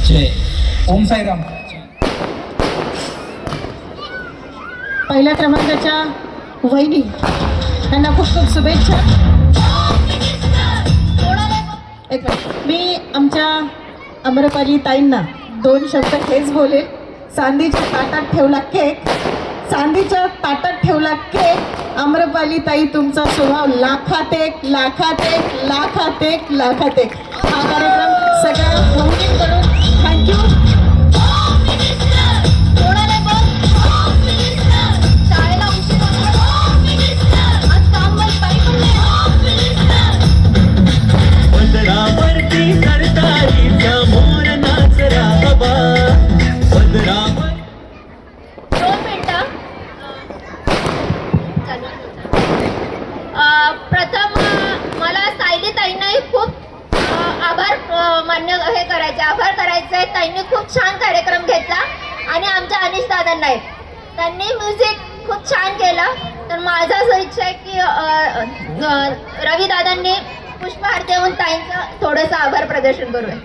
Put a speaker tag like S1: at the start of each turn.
S1: जय ओम साईराम.
S2: पहिल्या क्रमांकाच्या वहिनी त्यांना खूप खूप शुभेच्छा. एक मिनिट, मी आमच्या अमरपाली ताईंना 2 शब्द हेच बोलेल. चांदीच्या ताटात ठेवला केक, चांदीच्या ताटात ठेवला केक. आम्रपाली ताई, तुमचा स्वभाव लाखात एक, लाखात एक, लाखात एक, लाखात एक. हा कार्यक्रम सगळ्या वहिनींकडून थँक्यू.
S3: प्रथम मला सायली ताईंनाही खूप आभार करायचे. ताईंनी खूप छान कार्यक्रम घेतला. आणि आमच्या अनिश दादांनाही त्यांनी म्युझिक खूप छान केलं. तर माझं असं इच्छा आहे की रवी दादांनी पुष्पहार देऊन ताईंचं थोडंसं आभार प्रदर्शन करूया.